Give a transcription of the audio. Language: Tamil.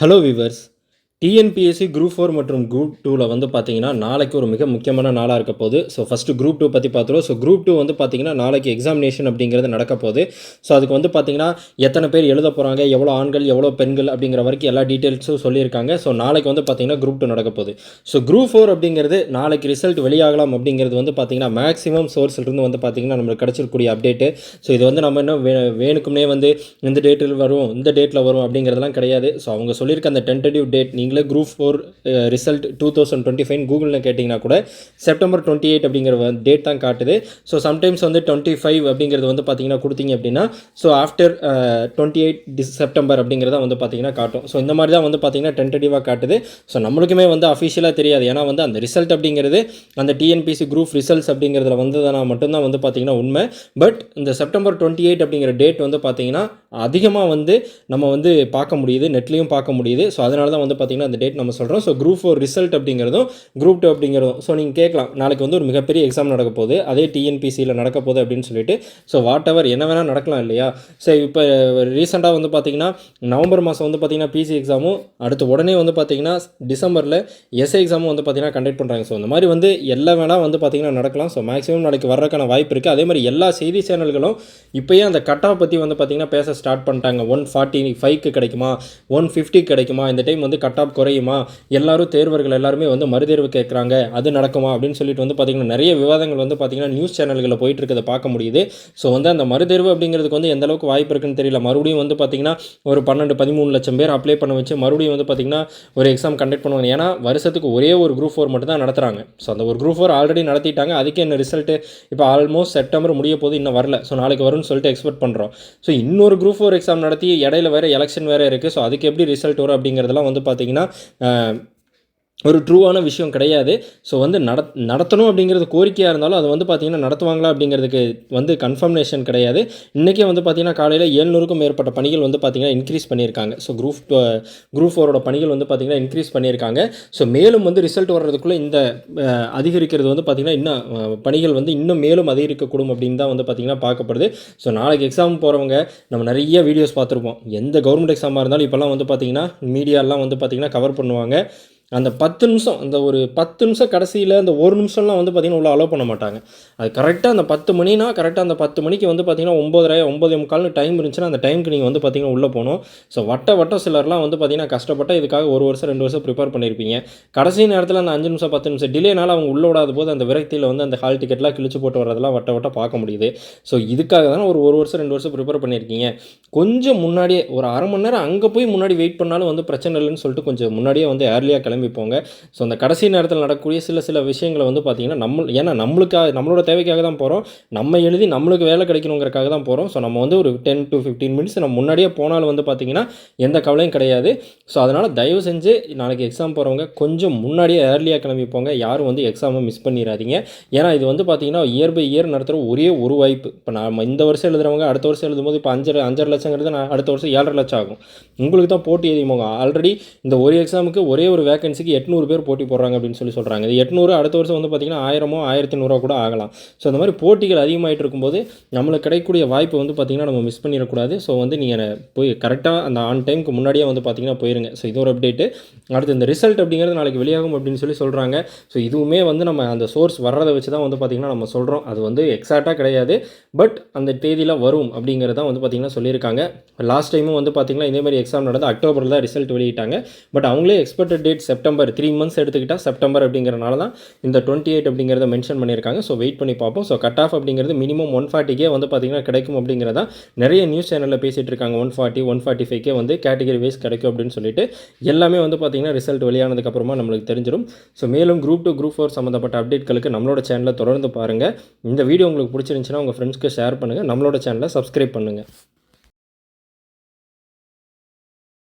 Hello viewers. டிஎன்பிஎஸ்சி குரூப் 4 மற்றும் குரூப் 2ல வந்து பார்த்தீங்கன்னா, நாளைக்கு ஒரு மிக முக்கியமான நாளா இருக்க போகுது. ஸோ ஃபஸ்ட்டு குரூப் 2 பத்தி பார்த்துருவோம். ஸோ குரூப் 2 வந்து பார்த்தீங்கன்னா, நாளைக்கு எக்ஸாமினேஷன் அப்படிங்கிறது நடக்க போகுது. ஸோ அதுக்கு வந்து பார்த்தீங்கன்னா, எத்தனை பேர் எழுத போகிறாங்க, எவ்வளோ ஆண்கள், எவ்வளோ பெண்கள் அப்படிங்கிற வரைக்கும் எல்லா டீட்டெயில்ஸும் சொல்லியிருக்காங்க. ஸோ நாளைக்கு வந்து பார்த்தீங்கன்னா, குரூப் 2 நடக்க போகுது. ஸோ குரூப் 4 அப்படிங்கிறது நாளைக்கு ரிசல்ட் வெளியாகலாம் அப்படிங்கிறது வந்து பார்த்தீங்கன்னா, மேக்ஸிமம் சோர்ஸ்லேருந்து வந்து பார்த்தீங்கன்னா, நம்மளுக்கு கிடச்சிருக்கக்கூடிய அப்டேட்டு. ஸோ இது வந்து நம்ம இன்னும் வேணுக்கும்னே வந்து இந்த டேட்டில் வரும், இந்த டேட்டில் வரும் அப்படிங்கிறதெல்லாம் கிடையாது. ஸோ அவங்க சொல்லியிருக்க அந்த டென்டேட்டிவ் டேட் நீங்களே குரூப் 4 ரிசல்ட் 2025 கூகுளில் கேட்டிங்கன்னா கூட செப்டம்பர் 28 அப்படிங்கிற டேட் தான் காட்டுது. ஸோ சம்டைம்ஸ் வந்து 25 அப்படிங்கிறது வந்து பார்த்தீங்கன்னா கொடுத்தீங்க அப்படின்னா ஸோ ஆஃப்டர் 28 செப்டம்பர் அப்படிங்கிறத வந்து பார்த்தீங்கன்னா காட்டும். ஸோ இந்த மாதிரி தான் வந்து பார்த்தீங்கன்னா டென்டேட்டிவாக காட்டுது. ஸோ நம்மளுக்குமே வந்து அஃபிஷியலாக தெரியாது. ஏன்னா வந்து அந்த ரிசல்ட் அப்படிங்கிறது அந்த டிஎன்பிசி குரூப் ரிசல்ட்ஸ் அப்படிங்கிறதுல வந்ததுனா மட்டும்தான் வந்து பார்த்தீங்கன்னா உண்மை. பட் இந்த செப்டம்பர் 28 அப்படிங்கிற டேட் வந்து பார்த்தீங்கன்னா அதிகமாக வந்து நம்ம வந்து பார்க்க முடியுது, நெட்லேயும் பார்க்க முடியுது. ஸோ அதனால தான் வந்து பார்த்தீங்கன்னா அந்த டேட் நம்ம சொல்கிறோம். ஸோ குரூப் 4 ரிசல்ட் அப்படிங்கிறதும் குரூப் 2 அப்படிங்கிறதும் ஸோ நீங்கள் கேட்கலாம், நாளைக்கு வந்து ஒரு மிகப்பெரிய எக்ஸாம் நடக்க போகுது, அதே டிஎன்பிசியில் நடக்க போகுது அப்படின்னு சொல்லிட்டு. ஸோ வாட் எவர் என்ன வேணால் நடக்கலாம் இல்லையா? ஸோ இப்போ ரீசெண்டாக வந்து பார்த்தீங்கன்னா நவம்பர் மாதம் வந்து பார்த்தீங்கன்னா பிசி எக்ஸாமும், அடுத்து உடனே வந்து பார்த்தீங்கன்னா டிசம்பரில் எஸ்ஐ எக்ஸாமும் வந்து பார்த்தீங்கன்னா கண்டக்ட் பண்ணுறாங்க. ஸோ இந்த மாதிரி வந்து எல்லாம் வேணால் வந்து பார்த்தீங்கன்னா நடக்கலாம். ஸோ மேக்ஸிமம் நாளைக்கு வர்றதுக்கான வாய்ப்பு இருக்குது. அதே மாதிரி எல்லா செய்தி சேனல்களும் இப்போயே அந்த கட் ஆஃப் பற்றி வந்து பார்த்தீங்கன்னா பேச ஸ்டார்ட் பண்ணிட்டாங்க. 145க்கு கிடைக்குமா, 150 கிடைக்குமா, இந்த டைம் வந்து கட் ஆஃப் குறையுமா, எல்லாரும் தேர்வர்கள் எல்லாருமே வந்து மறுதேர்வு கேட்குறாங்க, அது நடக்குமா அப்படின்னு சொல்லிட்டு வந்து பார்த்திங்கன்னா நிறைய விவாதங்கள் வந்து பார்த்திங்கன்னா நியூஸ் சேனல்களில் போயிட்டு இருக்கிறத பார்க்க முடியுது. ஸோ வந்து அந்த மறுதேர்வு அப்படிங்கிறதுக்கு வந்து எந்த அளவுக்கு வாய்ப்பு இருக்குன்னு தெரியல. மறுபடியும் வந்து பார்த்திங்கன்னா ஒரு 12-13 லட்சம் பேர் அப்ளை பண்ண வச்சு மறுபடியும் வந்து பார்த்திங்கன்னா ஒரு எக்ஸாம் கண்டக்ட் பண்ணுவாங்க. ஏன்னா வருஷத்துக்கு ஒரே ஒரு குரூப் 4 மட்டும் தான் நடத்துகிறாங்க. ஸோ அந்த ஒரு குரூப் 4 ஆல்ரெடி நடத்திட்டாங்க. அதுக்கு என்ன ரிசல்ட்டு இப்போ ஆல்மோஸ்ட் செப்டம்பர் முடிய போது இன்னும் வரல. ஸோ நாளைக்கு வரும்னு சொல்லிட்டு எக்ஸ்பெக்ட் பண்ணுறோம். ஸோ இன்னொரு குரூப் 4 எக்ஸாம் நடத்தி இடையில வேறு எலெக்ஷன் வேறு இருக்குது. ஸோ அதுக்கு எப்படி ரிசல்ட் வரும் அப்படிங்கிறதெல்லாம் வந்து பார்த்திங்கன்னா ஒரு ட்ரூவான விஷயம் கிடையாது. ஸோ வந்து நடத்தணும் அப்படிங்கிறது கோரிக்கையாக இருந்தாலும் அது வந்து பார்த்திங்கன்னா நடத்துவாங்களா அப்படிங்கிறதுக்கு வந்து கன்ஃபர்மேஷன் கிடையாது. இன்றைக்கே வந்து பார்த்திங்கன்னா காலையில் 700க்கும் மேற்பட்ட பணிகள் வந்து பார்த்திங்கன்னா இன்க்ரீஸ் பண்ணியிருக்காங்க. ஸோ குரூப் 4ஓட பணிகள் வந்து பார்த்திங்கன்னா இன்க்ரீஸ் பண்ணியிருக்காங்க. ஸோ மேலும் வந்து ரிசல்ட் வர்றதுக்குள்ளே இந்த அதிகரிக்கிறது வந்து பார்த்திங்கன்னா இன்னும் பணிகள் வந்து இன்னும் மேலும் அதிகரிக்கக்கூடும் அப்படின்னு தான் வந்து பார்த்திங்கன்னா பார்க்கப்படுது. ஸோ நாளைக்கு எக்ஸாம் போகிறவங்க நம்ம நிறைய வீடியோஸ் பார்த்துருப்போம். எந்த கவர்மெண்ட் எக்ஸாமாக இருந்தாலும் இப்போல்லாம் வந்து பார்த்திங்கன்னா மீடியாலாம் வந்து பார்த்திங்கன்னா கவர் பண்ணுவாங்க. அந்த 10 நிமிஷம், அந்த ஒரு 10 நிமிஷம் கடைசியில் அந்த ஒரு நிமிஷம்லாம் வந்து பார்த்திங்கன்னா உள்ள அலோவ் பண்ண மாட்டாங்க. அது கரெக்டாக அந்த 10 மணினா கரெக்டாக அந்த 10 மணிக்கு வந்து பார்த்திங்கன்னா 9:30 டைம் இருந்துச்சுன்னா அந்த டைமுக்கு நீங்கள் வந்து பார்த்திங்கன்னா உள்ளே போகணும். ஸோ வட்டம் சிலர்லாம் வந்து பார்த்திங்கன்னா கஷ்டப்பட்ட இதுக்காக 1 வருஷம் 2 வருஷம் ப்ரிப்பேர் பண்ணியிருப்பீங்க. கடைசி நேரத்தில் அந்த 5 நிமிஷம் 10 நிமிஷம் டிலேனால அவங்க உள்ளே விடாத போது அந்த விரக்தியில் வந்து அந்த ஹால் டிக்கெட்லாம் கிழிச்சு போட்டு வரதெல்லாம் வட்ட பார்க்க முடியுது. ஸோ இதுக்காக தானே ஒரு 1 வருஷம் 2 வருஷம் ப்ரிப்பேர் பண்ணியிருக்கீங்க. கொஞ்சம் முன்னாடியே ஒரு அரை மணி நேரம் அங்கே போய் முன்னாடி வெயிட் பண்ணாலும் வந்து பிரச்சனை இல்லைன்னு சொல்லிட்டு கொஞ்சம் முன்னாடியே வந்து ஏர்லியாக கிளம்பிப்போங்க. ஸோ அந்த கடைசி நேரத்தில் நடக்கக்கூடிய சில விஷயங்களை வந்து பார்த்திங்கன்னா ஏன்னா நம்மளோட தேவைக்காக தான் போகிறோம், நம்ம எழுதி நம்மளுக்கு வேலை கிடைக்கணுங்கிறக்காக தான் போகிறோம். ஸோ நம்ம வந்து ஒரு 10 to 15 மினிட்ஸ் நம்ம முன்னாடியே போனாலும் வந்து பார்த்திங்கன்னா எந்த கவலையும் கிடையாது. ஸோ அதனால் தயவு செஞ்சு நாளைக்கு எக்ஸாம் போகிறவங்க கொஞ்சம் முன்னாடியே ஏர்லியாக கிளம்பி போங்க. யாரும் வந்து எக்ஸாமை மிஸ் பண்ணிடாதீங்க. ஏன்னா இது வந்து பார்த்திங்கன்னா இயர் பை இயர் நடத்துகிற ஒரே ஒரு வாய்ப்பு. இப்போ நம்ம இந்த வருஷம் எழுதுகிறவங்க அடுத்த வருஷம் எழுதும்போது இப்போ 5.5 லட்சங்கிறது அடுத்த வருஷம் 7.5 லட்சம் ஆகும். உங்களுக்கு தான் போட்டி அதிகமாகும். ஆல்ரெடி இந்த ஒரு எக்ஸாமுக்கு ஒரே ஒரு வேகன்சிக்கு 800 பேர் போட்டி போடுறாங்க அப்படின்னு சொல்கிறாங்க. இது 800 அடுத்த வருஷம் வந்து பார்த்திங்கன்னா 1000 1500 கூட ஆகலாம். ஸோ அந்த மாதிரி போட்டிகள் அதிகமாகிட்டு இருக்கும்போது நம்மளுக்கு கிடைக்கக்கூடிய வாய்ப்பு வந்து பார்த்திங்கன்னா நம்ம மிஸ் பண்ணிடக்கூடாது. ஸோ வந்து நீங்கள் போய் கரெக்டாக அந்த ஆன் டைமுக்கு முன்னாடியே வந்து பார்த்திங்கன்னா போயிருங்க. ஸோ இது ஒரு அப்டேட்டு. அடுத்து இந்த ரிசல்ட் அப்படிங்கிறது நாளைக்கு வெளியாகும் அப்படின்னு சொல்கிறாங்க. ஸோ இதுவுமே வந்து நம்ம அந்த சோர்ஸ் வர்றதை வச்சு தான் வந்து பார்த்திங்கன்னா நம்ம சொல்கிறோம். அது வந்து எக்ஸாக்டாக கிடையாது, பட் அந்த தேதியில் வரும் அப்படிங்கிறதான் வந்து பார்த்திங்கன்னா சொல்லியிருக்காங்க. லாஸ்ட் டைமும் வந்து பார்த்திங்கன்னா இதேமாதிரி எக்ஸாம் நடந்து அக்டோபரில் தான் ரிசல்ட் வெளியிட்டாங்க. பட் அவங்களே எக்ஸ்பெக்டட் டேட் செப்டம்பர் 3 months எடுத்துக்கிட்டால் செப்டம்பர் அப்படிங்கிறனால தான் இந்த 28 அப்படிங்கிறத மென்ஷன் பண்ணியிருக்காங்க. ஸோ வெயிட் பண்ணி பார்ப்போம். ஸோ கட் ஆஃப் அப்படிங்கிறது மினிமம் 140கே வந்து பார்த்திங்கன்னா கிடைக்கும் அப்படிங்கிறதா நிறைய நியூஸ் சேனலில் பேசிகிட்டு இருக்காங்க. 140 145கே வந்து கேட்டகரி வைஸ் கிடைக்கும் அப்படின்னு சொல்லிட்டு எல்லாமே வந்து பார்த்திங்கன்னா ரிசல்ட் வெளியானதுக்கப்புறமா நம்மளுக்கு தெரிஞ்சிடும். ஸோ மேலும் குரூப் 2 குரூப் 4 சம்மந்தப்பட்ட அப்டேட்களுக்கு நம்மளோட சேனலை தொடர்ந்து பாருங்கள். இந்த வீடியோ உங்களுக்கு பிடிச்சிருந்துச்சுன்னா உங்கள் ஃப்ரெண்ட்ஸ்க்கு ஷேர் பண்ணுங்கள். நம்மளோட சேனலை சப்ஸ்கிரைப் பண்ணுங்கள்.